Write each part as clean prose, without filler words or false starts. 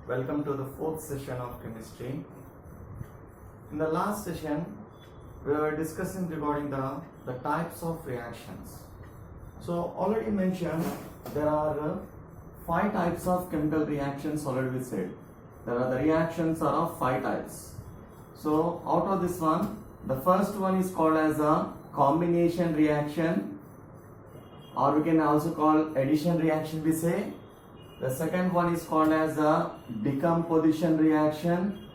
Welcome to the fourth session of chemistry. In the last session, we were discussing regarding the types of reactions. So already mentioned, there are five types of chemical reactions already we said. There are the reactions are of five types. So out of this one, the first one is called as a combination reaction, or we can also call addition reaction we say. The second one is called as a decomposition reaction,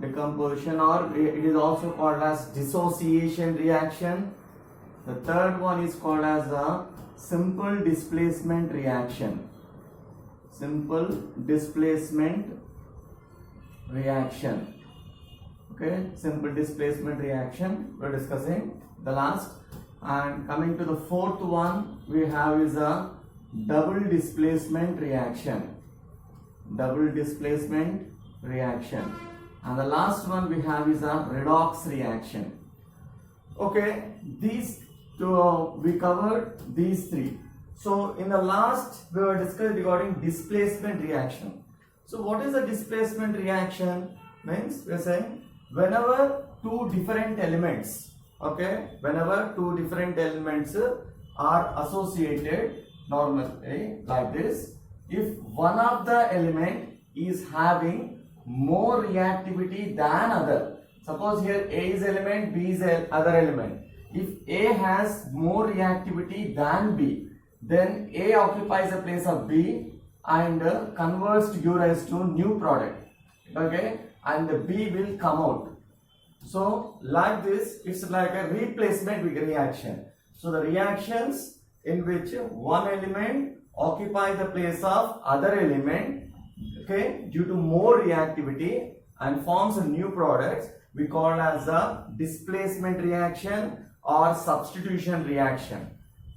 or it is also called as dissociation reaction. The third one is called as a simple displacement reaction. Simple displacement reaction. Okay, simple displacement reaction we're discussing the last. And coming to the fourth one, we have is a double displacement reaction. Double displacement reaction. And the last one we have is a redox reaction. Okay, these two we covered these three. So in the last we were discussing regarding displacement reaction. So what is a displacement reaction? Means we are saying whenever two different elements, okay, whenever two different elements are associated normally like this, if one of the element is having more reactivity than other, suppose here A is element, B is other element. If A has more reactivity than B, then A occupies the place of B and converts to give rise to new product, okay, and the B will come out. So like this, it's like a replacement reaction. So the reactions in which one element occupies the place of other element, okay, due to more reactivity and forms a new product, we call as a displacement reaction or substitution reaction.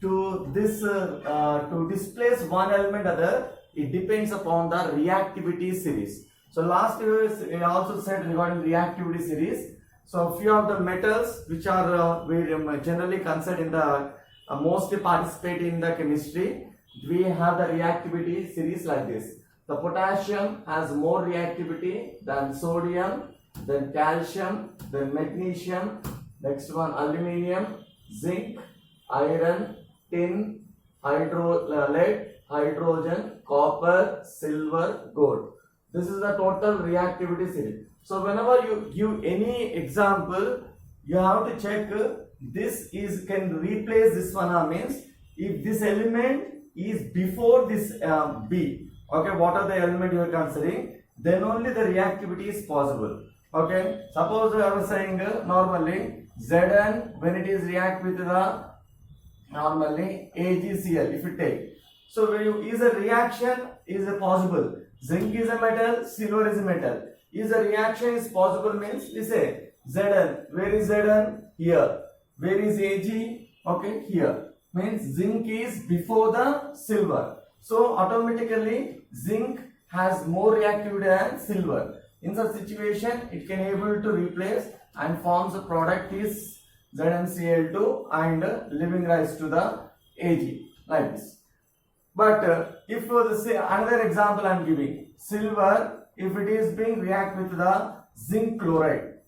To displace one element other, it depends upon the reactivity series. So last year we also said regarding reactivity series. So few of the metals which are we generally considered in the mostly participate in the chemistry, we have the reactivity series like this. The potassium has more reactivity than sodium, then calcium, then magnesium, next one aluminium, zinc, iron, tin, lead, hydrogen, copper, silver, gold. This is the total reactivity series. So whenever you give any example, you have to check this is can replace this one, means if this element is before this B, okay, what are the element you are considering, then only the reactivity is possible. Okay, suppose I was saying normally Zn when it is react with the normally AgCl if you take. So when you is a reaction is a possible. Zinc is a metal, silver is a metal. Is a reaction is possible means we say Zn. Where is Zn? Here. Where is Ag? Okay, here. Means zinc is before the silver. So automatically zinc has more reactivity than silver. In such situation, it can able to replace and forms a product is ZnCl2 and giving rise to the Ag like this. But if another example I am giving, silver, if it is being react with the zinc chloride,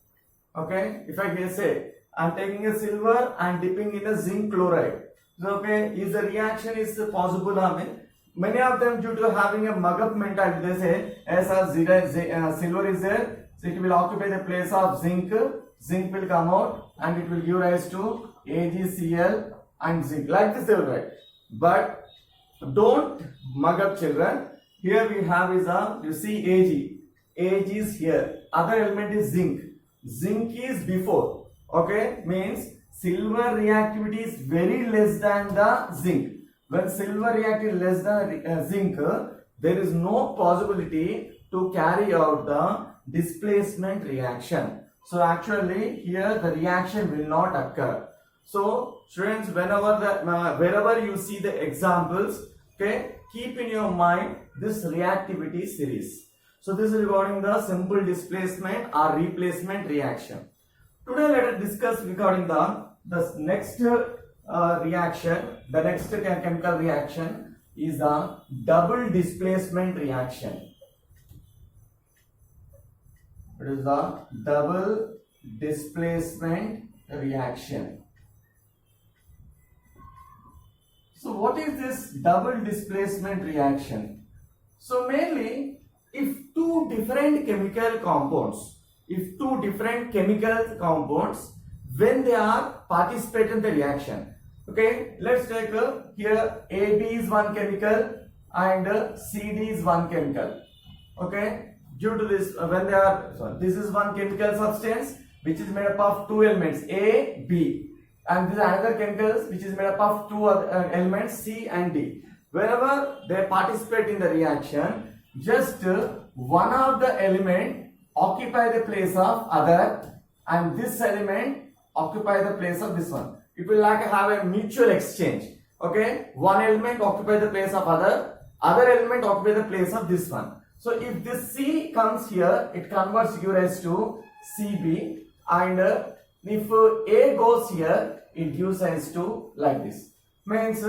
okay, if I can say I am taking a silver and dipping in a zinc chloride, so okay, is the reaction is possible? I mean, many of them due to having a mug-up mentality, they say as silver is there, so it will occupy the place of zinc, zinc will come out and it will give rise to AgCl and zinc, like this they will write. But don't mug up, children. Here we have is you see Ag. Ag is here. Other element is zinc. Zinc is before. Okay, means silver reactivity is very less than the zinc. When silver reactivity less than zinc, there is no possibility to carry out the displacement reaction. So actually here the reaction will not occur. So students, wherever you see the examples, okay, keep in your mind this reactivity series. So this is regarding the simple displacement or replacement reaction. Today let us discuss regarding the next reaction. The next chemical reaction is the double displacement reaction. It is the double displacement reaction. So what is this double displacement reaction? So mainly, if two different chemical compounds, when they are participating in the reaction, okay, let's take here AB is one chemical and CD is one chemical, okay. Due to this, when they are, this is one chemical substance which is made up of two elements A, B, and this is another chemical which is made up of two other elements C and D. Whenever they participate in the reaction, just one of the element occupy the place of other, and this element occupy the place of this one. It will like have a mutual exchange. Okay, one element occupy the place of other element occupy the place of this one. So if this C comes here, it converts U as to CB, and if A goes here, it gives rise to like this. Means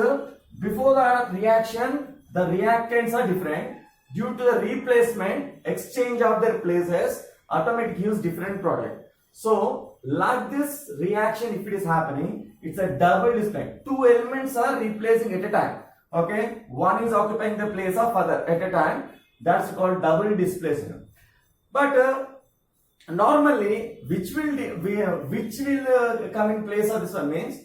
before the reaction, the reactants are different. Due to the replacement, exchange of their places, automatically gives different product. So like this reaction, if it is happening, it's a double displacement. Two elements are replacing at a time. Okay, one is occupying the place of other at a time. That's called double displacement. But normally, which will come in place of this one means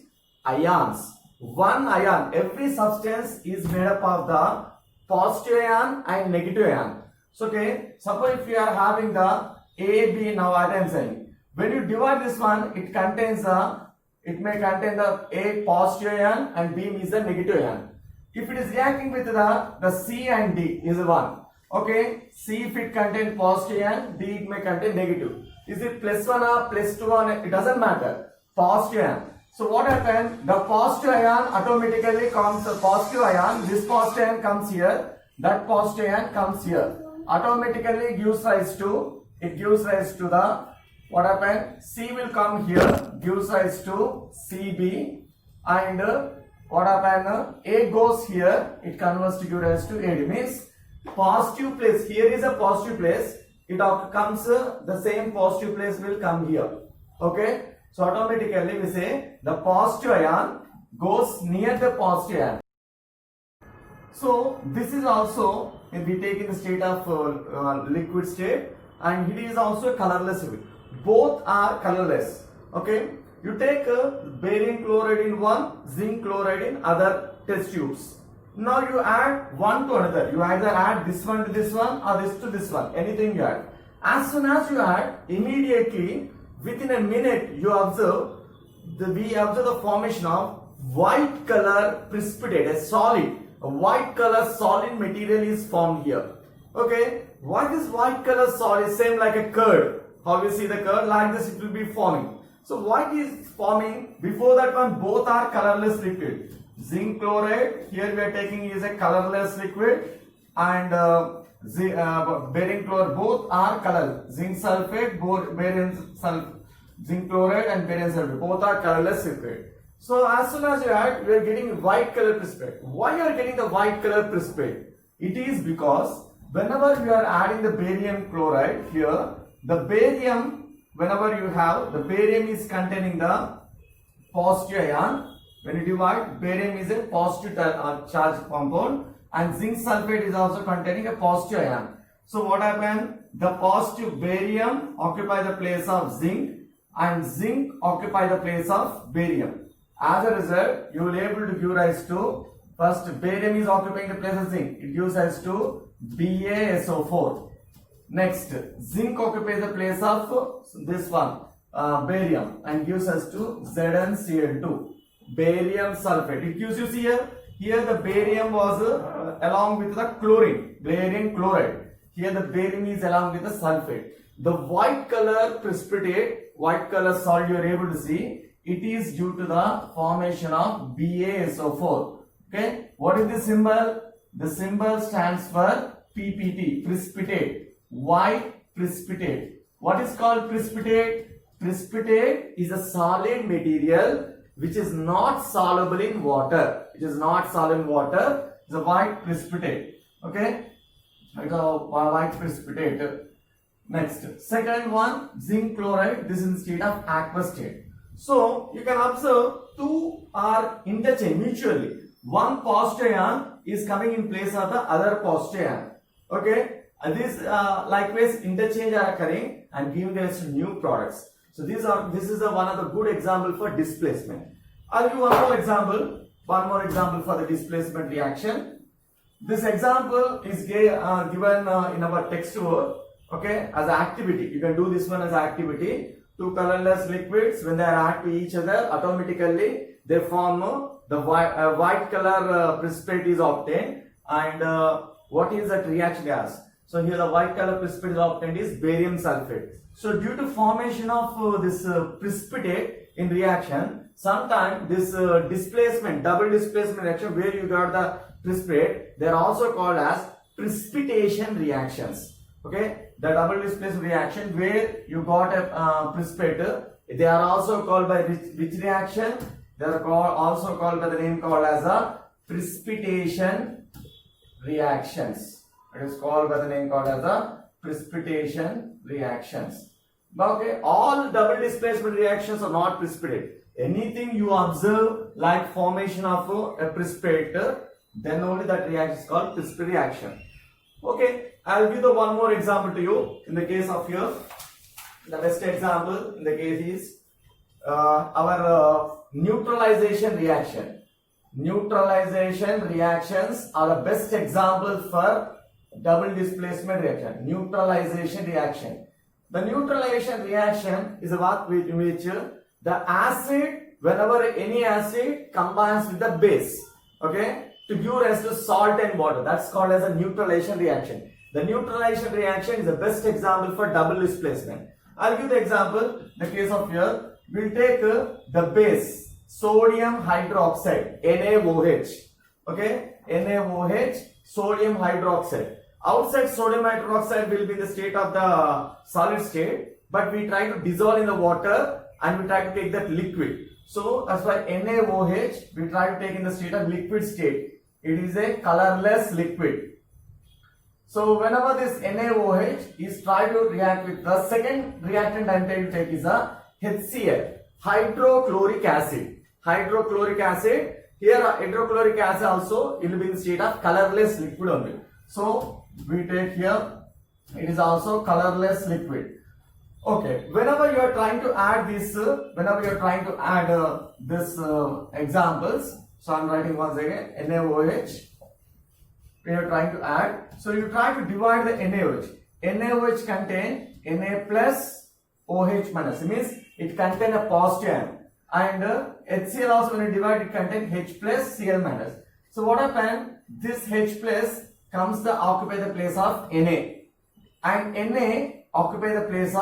ions. One ion. Every substance is made up of the positive ion and negative ion. So okay, suppose if you are having the A, B, now I am saying, when you divide this one, it may contain the A positive ion and B is the negative ion. If it is reacting with the C and D is 1. Okay, C if it contains positive ion, D it may contain negative. Is it plus 1 or plus 2 or it doesn't matter. Positive ion. So what happens? The positive ion automatically comes the positive ion. This positive ion comes here. That positive ion comes here. Automatically gives rise to the what happens? C will come here. Gives rise to CB, and what happens? A goes here. It converts to give rise to AD. Means positive place. Here is a positive place. It comes the same positive place will come here. Okay. So automatically we say the positive ion goes near the positive ion. So this is also we take in the state of liquid state, and it is also colorless. Both are colorless. Okay. You take barium chloride in one, zinc chloride in other test tubes. Now you add one to another. You either add this one to this one or this to this one. Anything you add. As soon as you add, immediately within a minute we observe the formation of white color precipitate, a white color solid material is formed here. Okay, why this white color solid? Same like a curd. How you see the curd? Like this it will be forming. So white is forming. Before that one, both are colorless liquid. Zinc chloride here we are taking is a colorless liquid, and barium chloride both are colorless. Zinc sulfate, zinc chloride and barium sulfate both are colorless liquid. So as soon as you add, we are getting white color precipitate. Why you are getting the white color precipitate? It is because whenever you are adding the barium chloride here, the barium, whenever you have, the barium is containing the positive ion. When you divide, barium is a positive charged compound, and zinc sulfate is also containing a positive ion. So what happens? The positive barium occupy the place of zinc, and zinc occupy the place of barium. As a result, you will be able to give rise to, first barium is occupying the place of zinc. It gives rise to BaSO4. Next, zinc occupies the place of this one, barium, and gives us to ZnCl2. Barium sulfate. It gives you here the barium was along with the chlorine, barium chloride. Here the barium is along with the sulfate. The white color precipitate, white color solid you are able to see, it is due to the formation of BaSO4. Okay, what is the symbol? The symbol stands for PPT, precipitate, white precipitate. What is called precipitate? Precipitate is a solid material which is not soluble in water. It is not soluble in water. It's a white precipitate. Okay, it's a white precipitate. Next, second one, zinc chloride. This is in state of aqueous state. So you can observe two are interchanged mutually. One positive ion is coming in place of the other positive ion. Okay, and this likewise interchange are occurring and giving us new products. So this is one of the good example for displacement. I'll give one more example for the displacement reaction. This example is given in our textbook. Okay, as an activity, you can do this one as an activity. Two colorless liquids, when they are added to each other, automatically they form the white color precipitate is obtained. And what is that reaction gas? So here the white color precipitate is obtained is barium sulfate. So due to formation of this precipitate in reaction, sometimes this displacement, double displacement reaction where you got the precipitate, they are also called as precipitation reactions. Okay, the double displacement reaction where you got a precipitate, they are also called by which reaction? They are also called by the name called as a precipitation reactions. It is called by the name called as a precipitation reactions. Okay, all double displacement reactions are not precipitate. Anything you observe like formation of a precipitate, then only that reaction is called precipitate reaction. Okay, I'll give the one more example to you. In the case of here, the best example in the case is our neutralization reaction. Neutralization reactions are the best example for double displacement reaction. Neutralization reaction. The neutralization reaction is what in which the acid, whenever any acid combines with the base, okay, to give rise to salt and water, that's called as a neutralization reaction. The neutralization reaction is the best example for double displacement. I'll give the example. The case of here, we'll take the base sodium hydroxide, NaOH. Okay, NaOH, sodium hydroxide. Outside sodium hydroxide will be the state of the solid state, but we try to dissolve in the water and we try to take that liquid. So that's why NaOH we try to take in the state of liquid state. It is a colorless liquid. So whenever this NaOH is try to react with the second reactant I'm trying to take is a HCl, hydrochloric acid. Hydrochloric acid. Here hydrochloric acid also it will be in the state of colorless liquid only. So we take here, it is also colorless liquid. Okay, whenever you are trying to add this, examples, so I am writing once again NaOH. We are trying to add, so you try to divide the NaOH. NaOH contain Na plus OH minus, it means it contain a positive ion, and HCl also when you divide it contain H plus Cl minus. So what happens? This H plus comes to occupy the place of Na, and Na occupy the place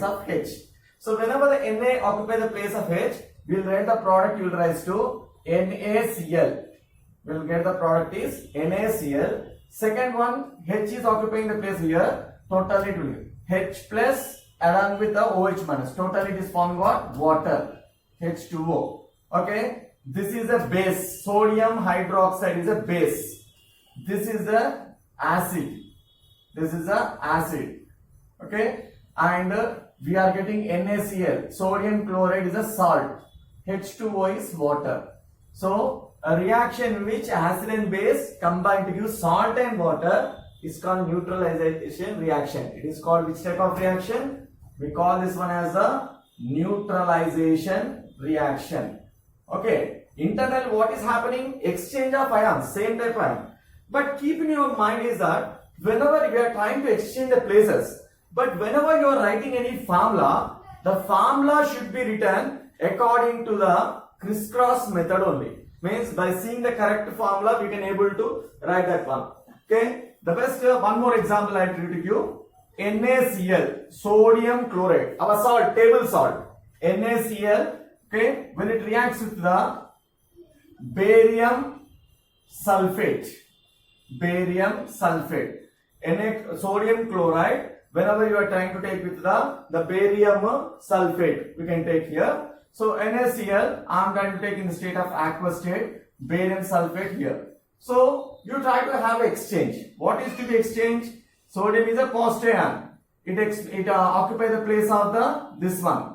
of H. So whenever the Na occupy the place of H, we will write the product will rise to NaCl. We will get the product is NaCl. Second one, H is occupying the place here. Totally it will be H plus along with the OH minus. Totally it is forming what? Water. H2O. Okay. This is a base. Sodium hydroxide is a base. This is the acid. This is the acid. Okay. And we are getting NaCl. Sodium chloride is a salt. H2O is water. So a reaction in which acid and base combine to give salt and water is called neutralization reaction. It is called which type of reaction? We call this one as a neutralization reaction. Okay. Internal what is happening? Exchange of ions, same type of ion. But keep in your mind is that whenever we are trying to exchange the places, but whenever you are writing any formula, the formula should be written according to the crisscross method only. Means by seeing the correct formula, we can able to write that one. Okay. The best one more example I will give you. NaCl, sodium chloride, our salt, table salt. NaCl, okay, when it reacts with the barium sulfate, sodium chloride, whenever you are trying to take with the barium sulfate, we can take here. So NaCl, I am trying to take in the state of aqueous state, barium sulfate here. So you try to have exchange. What is to be exchanged? Sodium is a positive ion. it occupy the place of this one,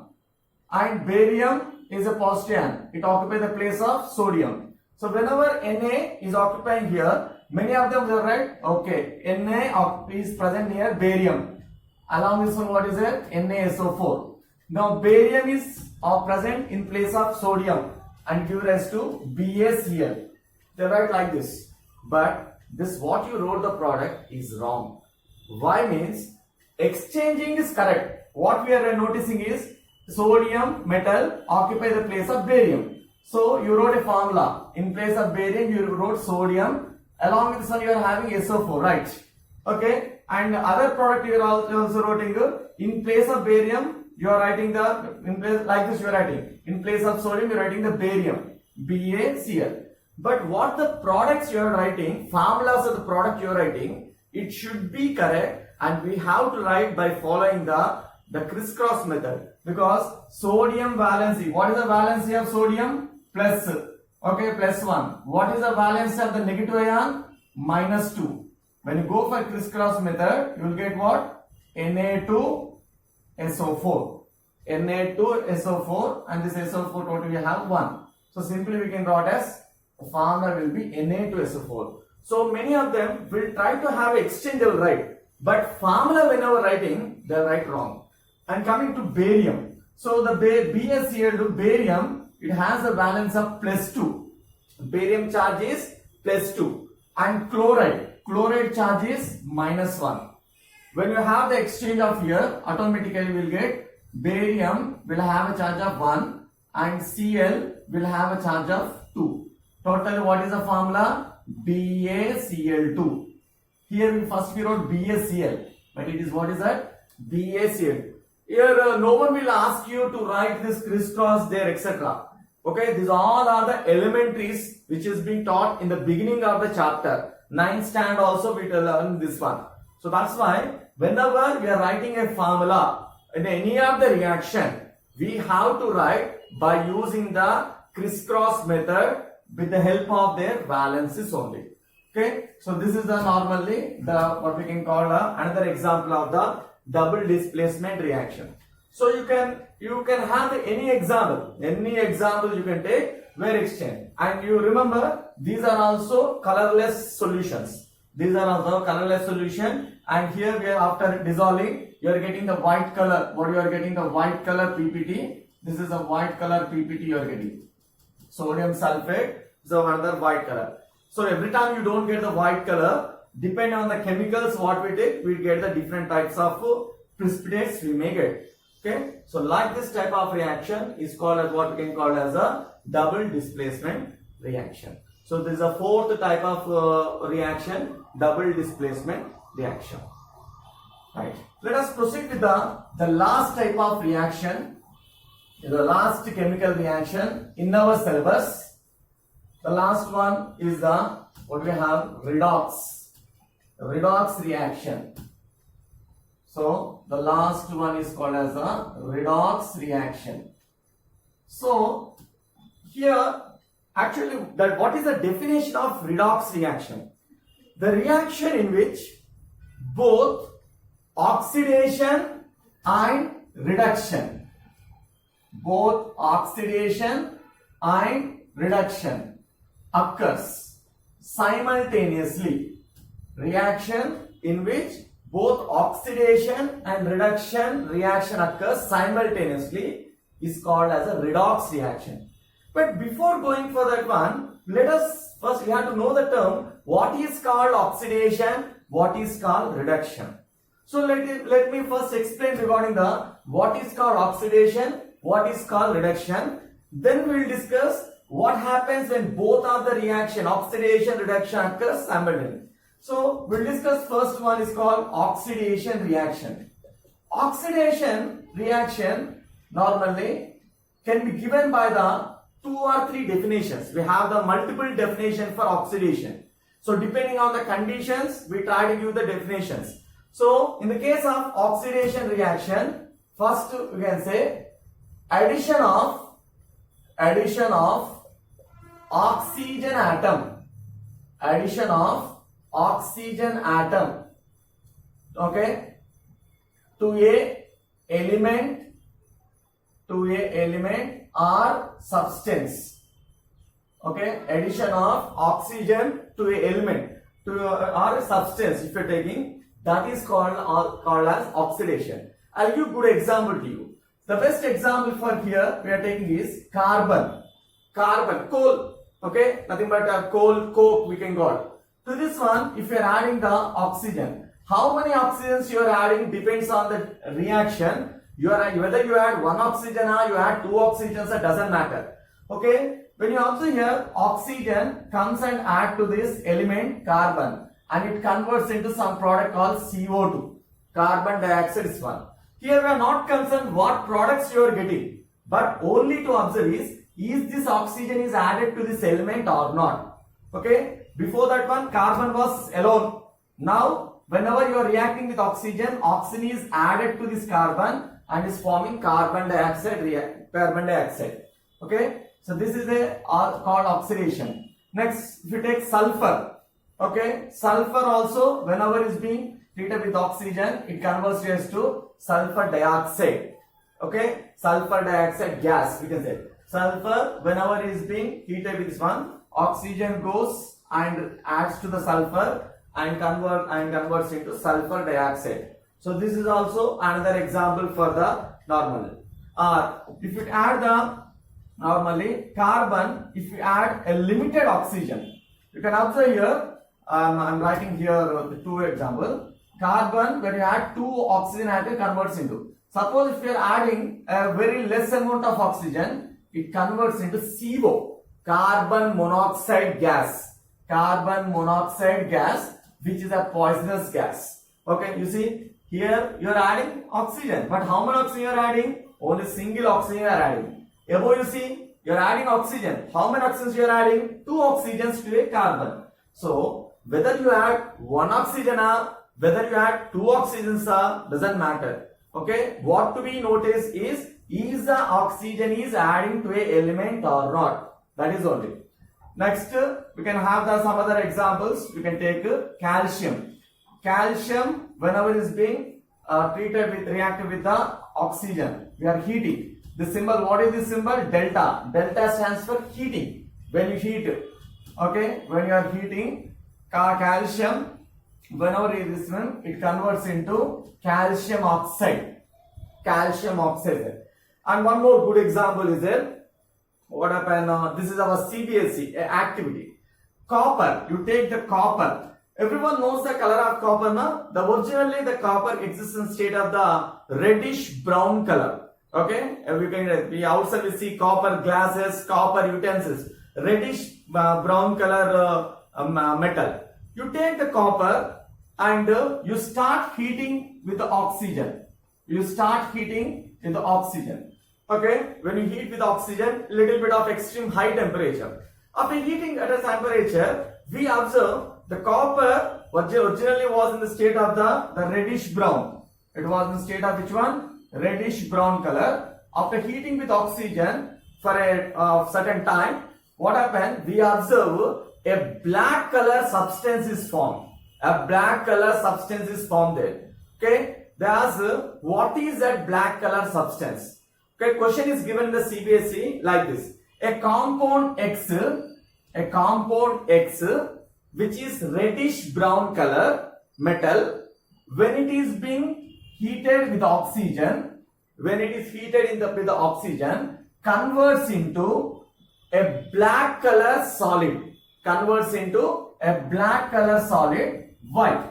and barium is a positive ion. It occupy the place of sodium. So whenever Na is occupying here, many of them are right. Okay, Na is present near barium. Along this one, what is it? NaSO4. Now barium is present in place of sodium and give rise to BaCl. They write like this. But this what you wrote the product is wrong. Why means exchanging is correct. What we are noticing is sodium metal occupy the place of barium. So you wrote a formula. In place of barium you wrote sodium. Along with this one you are having SO4, right? Okay. And other product you are also writing in place of barium you are writing the in place like this you are writing in place of sodium you are writing the barium BaCl. But what the products you are writing, formulas of the product you are writing, it should be correct, and we have to write by following the crisscross method, because sodium valency, what is the valency of sodium? Plus, okay, plus 1. What is the valency of the negative ion? Minus 2. When you go for crisscross method, you will get what? Na2SO4. Na2SO4, and this SO4 total we have 1. So simply we can write as the formula will be Na2SO4. So many of them will try to have exchangeable right, but formula whenever writing, they write wrong. And coming to barium. So the BaCl to barium, it has a valence of plus 2. Barium charge is plus 2. And chloride charge is minus 1. When you have the exchange of here, automatically we will get barium will have a charge of 1 and Cl will have a charge of 2. Total, what is the formula? BaCl2. Here we first wrote BaCl, but it is what is that? BaCl. Here no one will ask you to write this crisscross there, etc. Okay, these all are the elementaries which is being taught in the beginning of the chapter. 9th standard also we will learn this one. So that's why whenever we are writing a formula in any of the reaction, we have to write by using the crisscross method with the help of their valences only. Okay, so this is the normally the what we can call another example of the double displacement reaction. So you can have any example you can take where exchange, and you remember these are also colorless solutions. These are also colorless solution, and here we are after dissolving you are getting the white color. What you are getting the white color PPT. This is a white color PPT you are getting. Sodium sulfate is another white color. So every time you don't get the white color, depending on the chemicals what we take, we get the different types of precipitates we may get. Okay, so like this type of reaction is called as what we can call as a double displacement reaction. So this is a fourth type of reaction, double displacement reaction. Right. Let us proceed with the last type of reaction, the last chemical reaction in our syllabus. The last one is the what we have redox reaction. So the last one is called as a redox reaction. So here actually that what is the definition of redox reaction? The reaction in which both oxidation and reduction, occurs simultaneously. Reaction in which both oxidation and reduction reaction occurs simultaneously is called as a redox reaction. But before going for that one, let us first we have to know the term what is called oxidation, what is called reduction. So let me first explain regarding the what is called oxidation, what is called reduction. Then we will discuss what happens when both of the reaction, oxidation, reduction occurs simultaneously. So we'll discuss first one is called oxidation reaction. Oxidation reaction normally can be given by the 2 or 3 definitions. We have the multiple definition for oxidation. So depending on the conditions, we try to give the definitions. So in the case of oxidation reaction, first we can say addition of oxygen atom, okay, to a element or substance. Okay, addition of oxygen to a element or a substance if you're taking, that is called as oxidation. I'll give good example to you. The best example for here we are taking is carbon, coal. Okay, nothing but coal, coke we can got. To this one, if you are adding the oxygen, how many oxygens you are adding depends on the reaction. Whether you add one oxygen or you add two oxygens, it doesn't matter. Okay, when you observe here, oxygen comes and add to this element carbon, and it converts into some product called CO2. Carbon dioxide is one. Here we are not concerned what products you are getting, but only to observe is this oxygen is added to this element or not. Okay, before that one, carbon was alone. Now, whenever you are reacting with oxygen, oxygen is added to this carbon and is forming carbon dioxide. Okay, so this is called oxidation. Next, if you take sulfur, okay, sulfur also whenever is being treated with oxygen, it converts to sulfur dioxide. Okay, sulfur dioxide gas we can say. Sulfur whenever is being heated with this one, oxygen goes and adds to the sulfur and converts into sulfur dioxide. So this is also another example for the normal. If you add the normally carbon, if you add a limited oxygen, you can observe here. I'm writing here the two example. Carbon, when you add two oxygen atom, converts into. Suppose if you are adding a very less amount of oxygen, it converts into CO, carbon monoxide gas. Carbon monoxide gas, which is a poisonous gas. Okay, you see here you are adding oxygen, but how much oxygen you are adding? Only single oxygen you are adding. Above you see you are adding oxygen. How many oxygens you are adding? Two oxygens to a carbon. So whether you add one oxygen or whether you add two oxygens doesn't matter. Okay, what to be noticed is the oxygen is adding to a element or not. That is only. Next, we can have some other examples. We can take calcium. Calcium, whenever it is being reacted with the oxygen, we are heating. The symbol, what is this symbol? Delta. Delta stands for heating. When you heat, okay, when you are heating calcium, whenever it is one, it converts into calcium oxide. Calcium oxide. And one more good example is there. What happened? This is our CBSE activity. Copper. You take the copper. Everyone knows the color of copper now. Originally the copper exists in state of the reddish brown color. Okay, we outside we see copper glasses, copper utensils, reddish brown color metal. You take the copper and you start heating with the oxygen. You start heating in the oxygen. Okay, when you heat with oxygen, little bit of extreme high temperature. After heating at a temperature, we observe the copper originally was in the state of the reddish brown. It was in the state of which one? Reddish brown color. After heating with oxygen for a certain time, what happened? We observe a black color substance is formed. A black color substance is formed there. Okay, they ask what is that black color substance? Okay, question is given in the CBSE like this. A compound X, which is reddish brown color metal, when it is being heated with oxygen, with the oxygen, converts into a black color solid. White.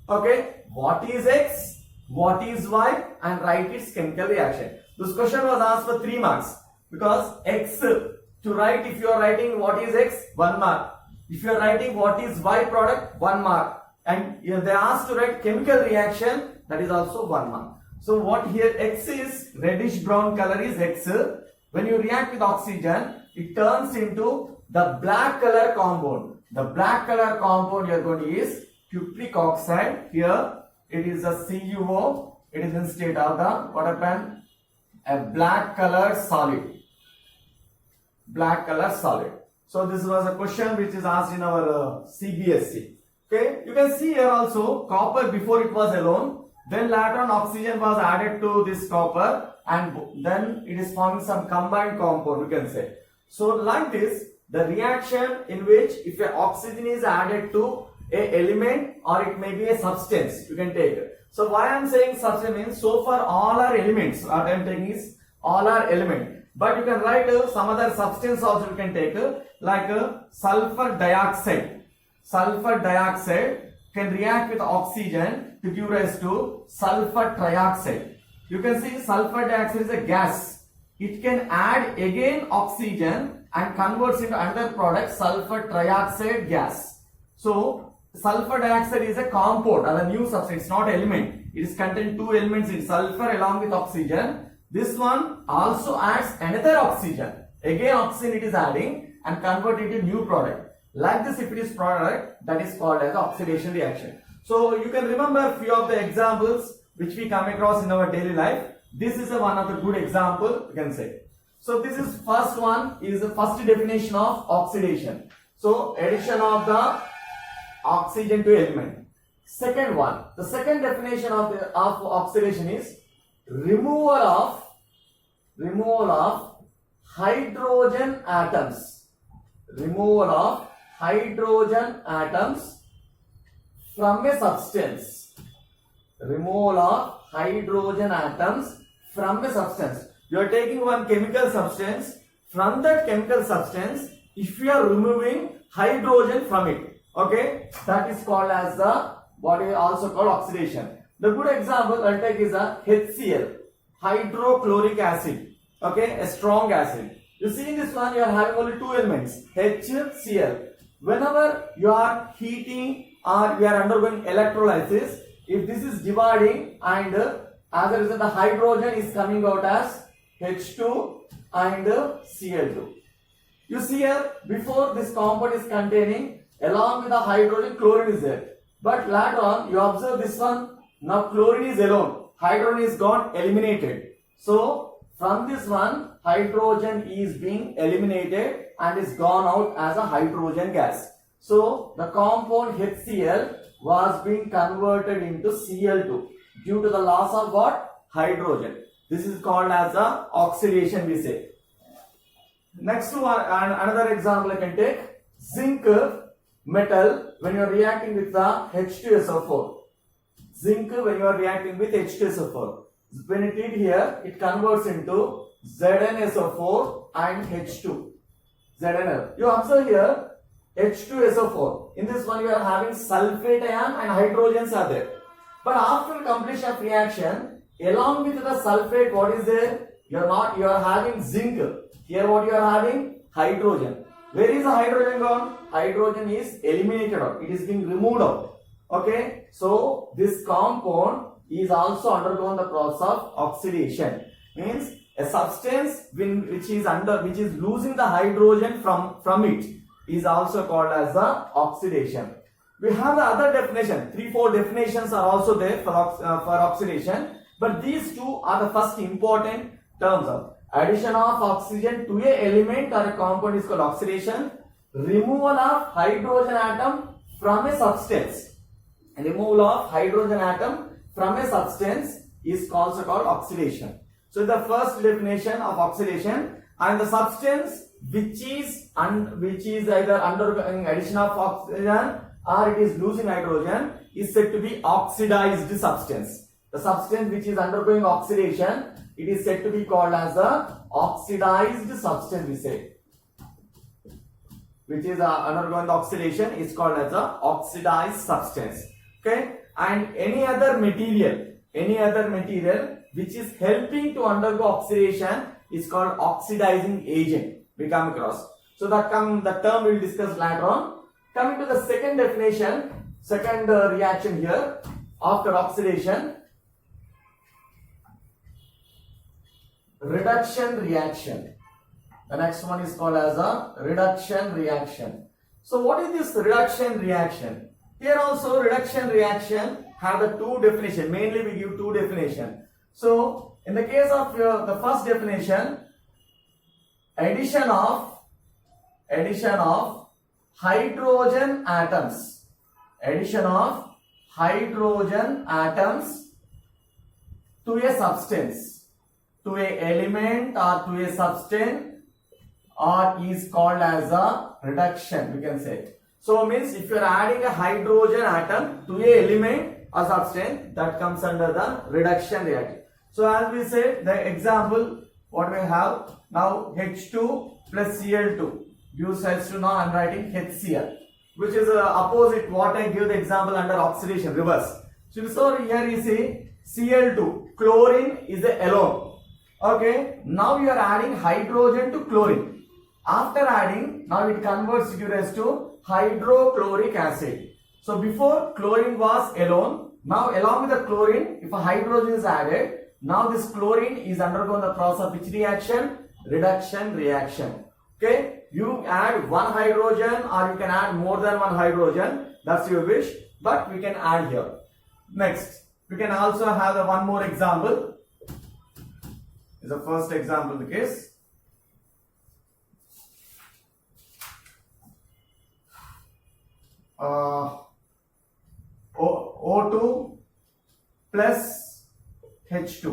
Okay, what is X, what is Y, and write its chemical reaction. This question was asked for 3 marks because X, to write, if you are writing what is X, 1 mark. If you are writing what is Y product, 1 mark. And if they asked to write chemical reaction, that is also 1 mark. So what here X is, reddish brown color is X. When you react with oxygen, it turns into the black color compound. The black color compound you are going to use cupric oxide. Here it is a CuO. It is in state of the, what happened? A black color solid. Black color solid. So this was a question which is asked in our CBSE. Okay, you can see here also copper before it was alone. Then later on oxygen was added to this copper and then it is forming some combined compound, you can say. So like this, the reaction in which if a oxygen is added to a element or it may be a substance, you can take. So why I am saying substance means so far all are elements. What I am taking is all are element. But you can write some other substance also you can take like sulfur dioxide. Sulfur dioxide can react with oxygen to give rise to sulfur trioxide. You can see sulfur dioxide is a gas. It can add again oxygen and converts into another product, sulfur trioxide gas. So sulfur dioxide is a compound or a new substance, not element. It is contain two elements in sulfur along with oxygen. This one also adds another oxygen. Again oxygen it is adding and convert it into new product. Like this, if it is product, that is called as oxidation reaction. So you can remember few of the examples which we come across in our daily life. This is one of the good example you can say. So this is first one is the first definition of oxidation. So addition of the oxygen to element. Second one, the second definition of oxidation is removal of hydrogen atoms. Removal of hydrogen atoms from a substance. Removal of hydrogen atoms from a substance. You are taking one chemical substance. From that chemical substance, if you are removing hydrogen from it, okay, that is called as the what is also called oxidation. The good example I'll take is a HCl, hydrochloric acid, okay, a strong acid. You see in this one you are having only two elements, HCl. Whenever you are heating or you are undergoing electrolysis, if this is dividing and as a result the hydrogen is coming out as H2 and Cl2. You see here before this compound is containing along with the hydrogen chlorine is there. But later on you observe this one, now chlorine is alone, hydrogen is gone, eliminated. So from this one hydrogen is being eliminated and is gone out as a hydrogen gas. So the compound HCl was being converted into Cl2 due to the loss of what? Hydrogen. This is called as the oxidation we say. Next one, another example I can take, zinc metal when you are reacting with the H2SO4. Zinc when you are reacting with H2SO4. When it is here, it converts into ZnSO4 and H2. ZnL. You observe here H2SO4. In this one you are having sulfate ion and hydrogens are there. But after completion of reaction, along with the sulfate, what is there? You are having zinc. Here what you are having? Hydrogen. Where is the hydrogen gone? Hydrogen is eliminated out. It is being removed out. Okay. So this compound is also undergone the process of oxidation. Means a substance which is losing the hydrogen from it is also called as the oxidation. We have the other definition. 3-4 definitions are also there for oxidation. But these two are the first important terms of addition of oxygen to a element or a compound is called oxidation. Removal of hydrogen atom from a substance. Removal of hydrogen atom from a substance is also called oxidation. So the first definition of oxidation, and the substance which is either undergoing addition of oxygen or it is losing hydrogen is said to be oxidized substance. The substance which is undergoing oxidation, it is said to be called as the oxidized substance we say. Which is undergoing the oxidation is called as the oxidized substance. Okay, and any other material which is helping to undergo oxidation is called oxidizing agent. We come across. So the term we will discuss later on. Coming to the second definition, second reaction here after oxidation, reduction reaction. The next one is called as a reduction reaction. So what is this reduction reaction? Here also reduction reaction have the two definition. Mainly we give two definition. So in the case of the first definition, addition of hydrogen atoms. Addition of hydrogen atoms to a substance, to a element or to a substance, or is called as a reduction, we can say. So means if you are adding a hydrogen atom to a element or substance, that comes under the reduction reaction. So as we said, the example what we have now, H2 plus Cl2 gives rise to, now I am writing HCl, which is opposite what I give the example under oxidation, reverse. So here you see Cl2, chlorine is a alone. Okay, now you are adding hydrogen to chlorine. After adding, now it converts to give rise to hydrochloric acid. So before chlorine was alone, now along with the chlorine, if a hydrogen is added, now this chlorine is undergoing the process of which reaction? Reduction reaction. Okay, you add one hydrogen or you can add more than one hydrogen, that's your wish, but we can add here. Next, we can also have the one more example. Is the first example the case. O2 plus H2,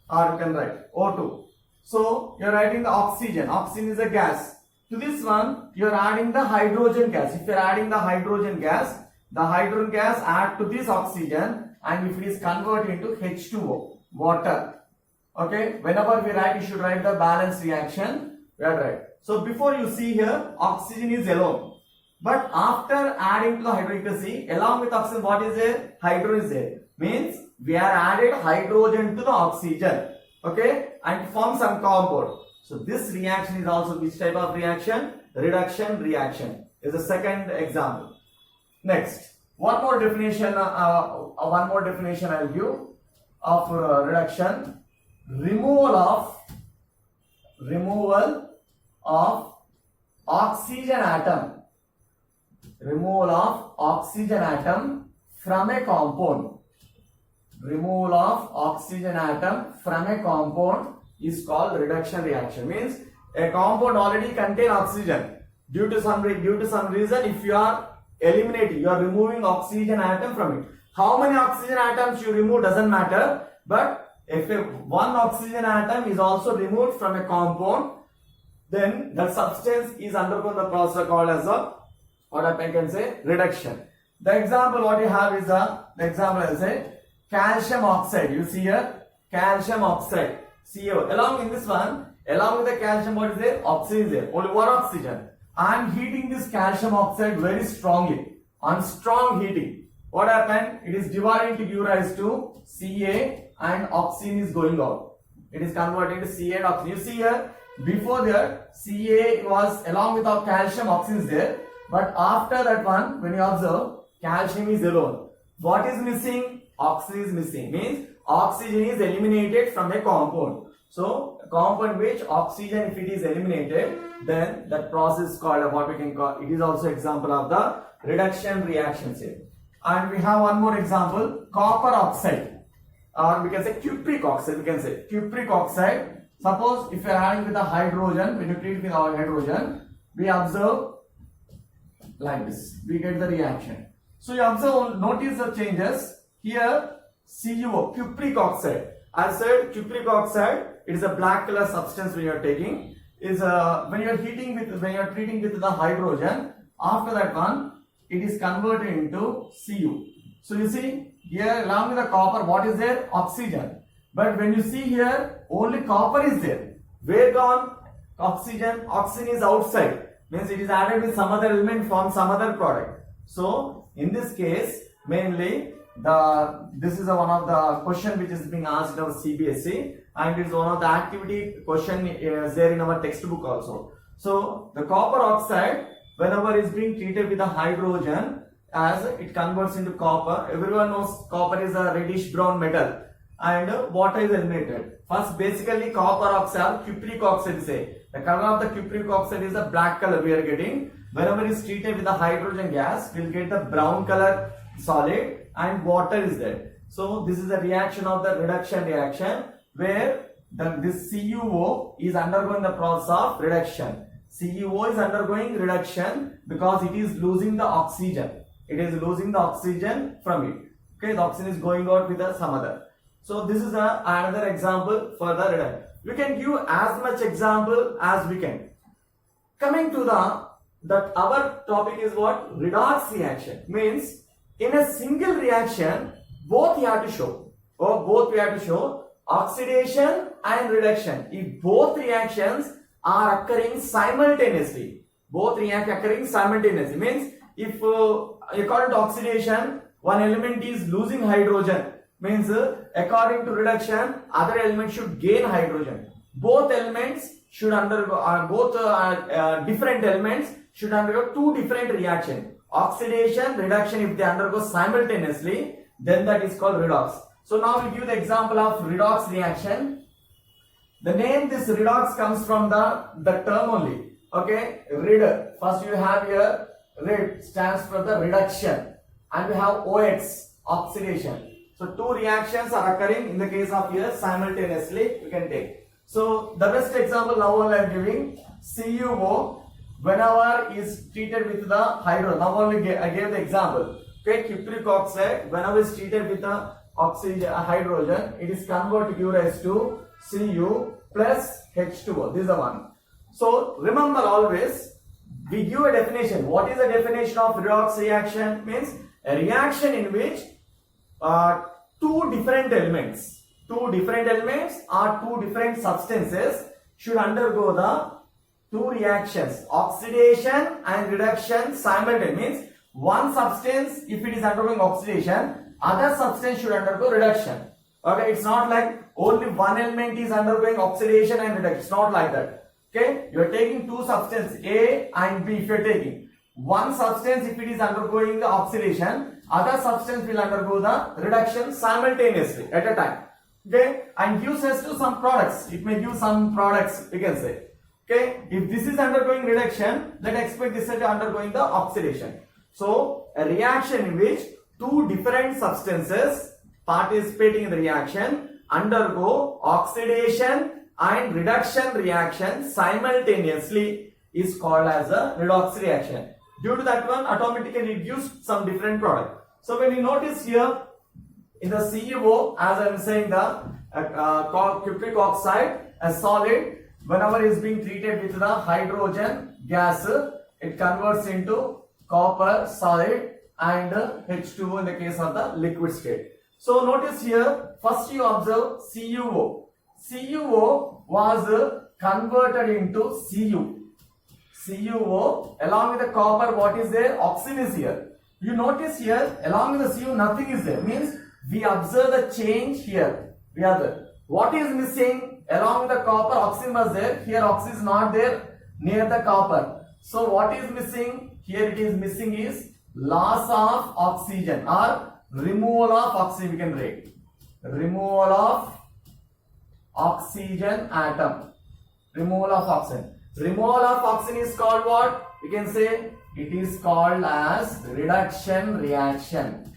or you can write O2. So you are writing the oxygen. Oxygen is a gas. To this one, you are adding the hydrogen gas. If you are adding the hydrogen gas add to this oxygen, and if it is converted into H2O, water. Okay, whenever we write, you should write the balance reaction. We are right. So before you see here, oxygen is alone. But after adding to the hydrogen, you can see along with oxygen, what is there? Hydrogen is there. Means we are added hydrogen to the oxygen. Okay, and form some compound. So this reaction is also which type of reaction? Reduction reaction is the second example. Next, one more definition I'll give of reduction. Removal of oxygen atom. Removal of oxygen atom from a compound. Removal of oxygen atom from a compound is called reduction reaction. Means a compound already contains oxygen. Due to some reason, if you are eliminating, you are removing oxygen atom from it. How many oxygen atoms you remove doesn't matter, but if one oxygen atom is also removed from a compound, then the substance is undergone the process called as a, what I can say, reduction. The example what you have is the example is a calcium oxide. You see here, calcium oxide, CO. Along in this one, along with the calcium, what is there? Oxygen is there. Only one oxygen. I am heating this calcium oxide very strongly. On strong heating, what happened? It is dividing to give rise to Ca, and oxygen is going out. It is converted to Ca and oxygen. You see here, before there, Ca was along with our calcium, oxygen is there. But after that one, when you observe, calcium is alone. What is missing? Oxygen is missing. Means oxygen is eliminated from a compound. So a compound which oxygen, if it is eliminated, then that process is called what we can call, it is also example of the reduction reactions here. And we have one more example, copper oxide, or we can say cupric oxide. We can say cupric oxide. Suppose if you are adding with a hydrogen, when you treat with our hydrogen, we observe like this, we get the reaction. So you observe, notice the changes here. CuO, cupric oxide. I said cupric oxide, it is a black color substance when you are taking. Is when you are treating with the hydrogen, after that one, it is converted into Cu. So you see here, along with the copper, what is there? Oxygen. But when you see here, only copper is there. Where gone? Oxygen. Oxygen is outside. Means it is added with some other element, form some other product. So in this case, mainly this is one of the question which is being asked in our CBSE, and it is one of the activity question is there in our textbook also. So the copper oxide, whenever is being treated with the hydrogen, as it converts into copper. Everyone knows copper is a reddish brown metal, and water is eliminated. First, basically copper oxide, cupric oxide say. The color of the cupric oxide is a black color we are getting. Whenever it is treated with the hydrogen gas, we will get the brown color solid, and water is there. So this is the reaction of the reduction reaction, where this CuO is undergoing the process of reduction. CuO is undergoing reduction because it is losing the oxygen. It is losing the oxygen from it. Okay, the oxygen is going out with some other. So this is another example for the reduction. We can give as much example as we can. Coming to that our topic is what? Redox reaction. Means in a single reaction, both you have to show. Or both we have to show oxidation and reduction. If both reactions are occurring simultaneously, both occurring simultaneously means if according to oxidation, one element is losing hydrogen, means according to reduction, other element should gain hydrogen. Both elements should undergo, different elements should undergo two different reactions. Oxidation, reduction, if they undergo simultaneously, then that is called redox. So now we give the example of redox reaction. The name this redox comes from the term only. Okay, rid. First you have here rid stands for the reduction, and we have OX, oxidation. So two reactions are occurring in the case of here simultaneously. We can take. So the best example now only I am giving CuO. Whenever is treated with the hydrogen. Now only I gave the example. Okay, cupric oxide. Whenever is treated with the oxygen hydrogen, it is converted to give rise to Cu plus H2O. This is the one. So remember always, we give a definition. What is the definition of redox reaction? Means a reaction in which two different elements or two different substances should undergo the two reactions, oxidation and reduction simultaneously. Means one substance, if it is undergoing oxidation, other substance should undergo reduction. Okay, it's not like only one element is undergoing oxidation and reduction. It's not like that. Okay, you are taking two substances A and B. If you are taking one substance, if it is undergoing the oxidation, other substance will undergo the reduction simultaneously at a time. Okay, and gives us to some products. It may give some products, we can say. Okay, if this is undergoing reduction, then expect this is undergoing the oxidation. So a reaction in which two different substances participating in the reaction undergo oxidation and reduction reaction simultaneously is called as a redox reaction. Due to that one, automatically it gives some different product. So when you notice here in the CuO, as I am saying, the cupric oxide, a solid, whenever it is being treated with the hydrogen gas, it converts into copper solid and H2O in the case of the liquid state. So notice here, first you observe CuO. CuO was converted into Cu. CuO along with the copper, what is there? Oxygen is here. You notice here along with the Cu nothing is there. Means we observe the change here. We have the, what is missing? Along with the copper, oxygen was there. Here oxygen is not there near the copper. So what is missing? Here it is missing is loss of oxygen or removal of oxygen. We can write removal of oxygen atom. Removal of oxygen. Removal of oxygen is called what? We can say it is called as reduction reaction.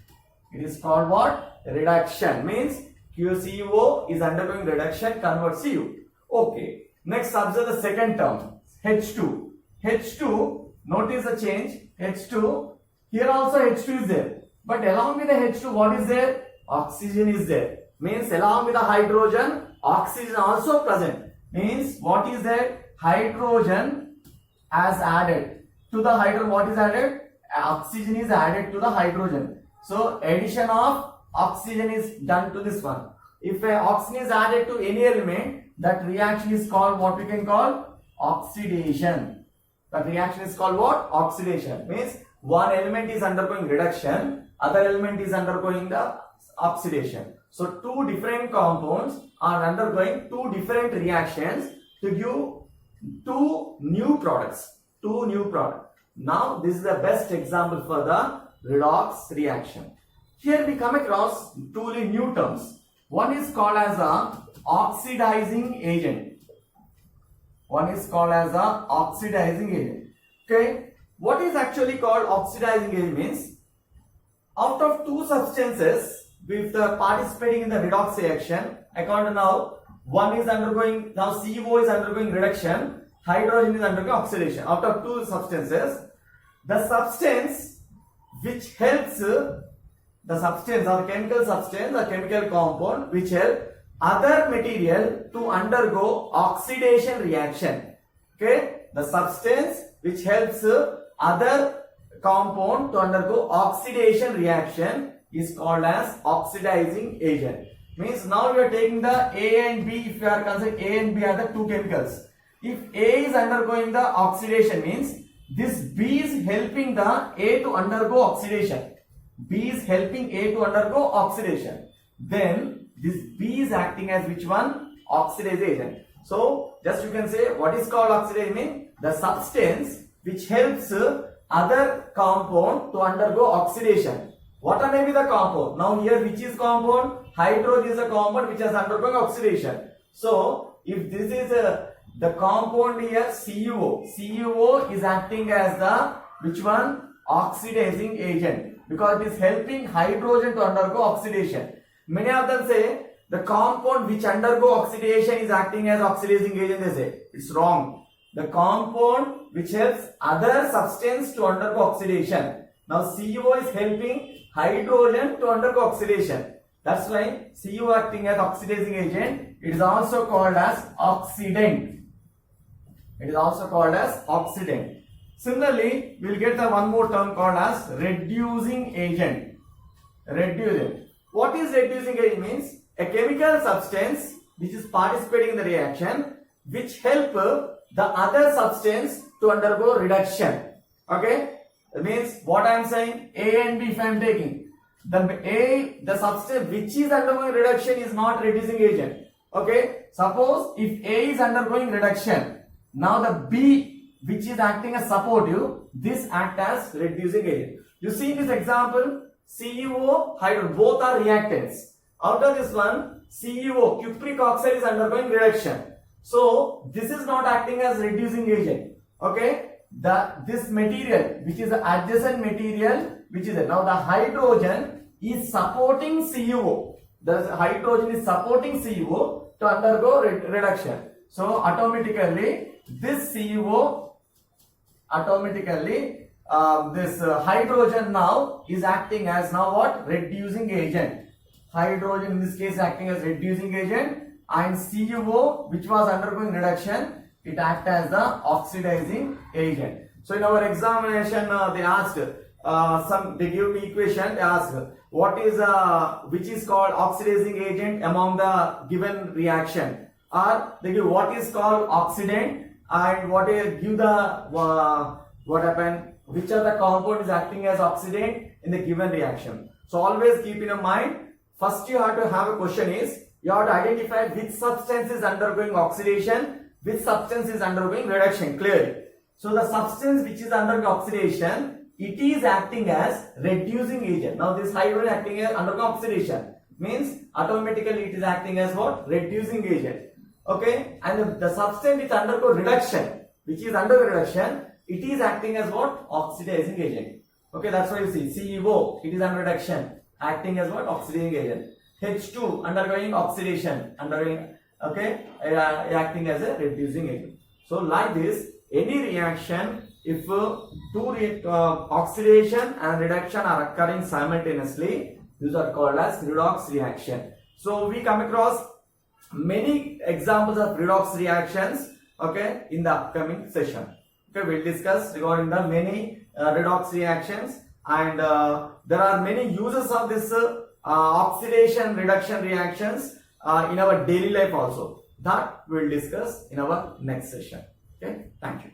It is called what? Reduction. Means CuO is undergoing reduction, converts Cu. Okay. Next observe the second term. H2. H2, notice the change. H2. Here also H2 is there. But along with the H2, what is there? Oxygen is there. Means along with the hydrogen, oxygen also present. Means what is there? Hydrogen as added. To the hydrogen, what is added? Oxygen is added to the hydrogen. So addition of oxygen is done to this one. If oxygen is added to any element, that reaction is called what we can call oxidation. That reaction is called what? Oxidation. Means one element is undergoing reduction, other element is undergoing the oxidation. So two different compounds are undergoing two different reactions to give two new products. Now this is the best example for the redox reaction. Here we come across two new terms. One is called as a oxidizing agent. Okay. What is actually called oxidizing agent means out of two substances with participating in the redox reaction, according to now, one is undergoing, now CuO is undergoing reduction, hydrogen is undergoing oxidation. Out of two substances, the substance which helps the substance or chemical substance or chemical compound which help other material to undergo oxidation reaction. Okay, the substance which helps other compound to undergo oxidation reaction is called as oxidizing agent. Means now we are taking the A and B. If you are considering A and B are the two chemicals. If A is undergoing the oxidation, means this B is helping the A to undergo oxidation. B is helping A to undergo oxidation. Then this B is acting as which one? Oxidizing agent. So just you can say what is called oxidizing means the substance which helps other compound to undergo oxidation. What may be the compound? Now here which is compound? Hydrogen is a compound which has undergone oxidation. So if this is the compound here CuO. CuO is acting as the which one? Oxidizing agent, because it is helping hydrogen to undergo oxidation. Many of them say the compound which undergo oxidation is acting as oxidizing agent. They say it's wrong. The compound which helps other substance to undergo oxidation. Now CuO is helping hydrogen to undergo oxidation. That's why CuO acting as oxidizing agent. It is also called as oxidant. It is also called as oxidant. Similarly, we will get the one more term called as reducing agent. Reducing. What is reducing agent means? A chemical substance which is participating in the reaction which help the other substance to undergo reduction. Okay? That means what I am saying, A and B if I am taking. The substance which is undergoing reduction is not reducing agent. Okay? Suppose if A is undergoing reduction, now the B which is acting as supportive, this act as reducing agent. You see in this example, CuO, hydrogen, both are reactants. Out of this one, CuO, cupric oxide is undergoing reduction. So this is not acting as reducing agent. Okay? This material which is the adjacent material which is there. Now the hydrogen is supporting CuO. The hydrogen is supporting CuO to undergo reduction. So automatically this CuO, this hydrogen now is acting as now what? Reducing agent. Hydrogen in this case acting as reducing agent, and CuO which was undergoing reduction, it acts as the oxidizing agent. So in our examination they asked they give me equation. They asked what is which is called oxidizing agent among the given reaction, or they give what is called oxidant, and what is give the what happened, which are the compound is acting as oxidant in the given reaction. So always keep in your mind, first you have to have a question is you have to identify which substance is undergoing oxidation, which substance is undergoing reduction clearly. So the substance which is undergoing oxidation, it is acting as reducing agent. Now this hydrogen acting as undergoing oxidation means automatically it is acting as what? Reducing agent. Okay, and the substance which undergo reduction, which is under reduction, it is acting as what? Oxidizing agent. Okay, that's why you see CuO, it is under reduction, acting as what? Oxidizing agent. H2 undergoing oxidation, okay, acting as a reducing agent. So like this, any reaction, if oxidation and reduction are occurring simultaneously, these are called as redox reaction. So we come across many examples of redox reactions, okay, in the upcoming session. Okay, we'll discuss regarding the many redox reactions, and there are many uses of this oxidation reduction reactions in our daily life also. That we'll discuss in our next session. Okay, thank you.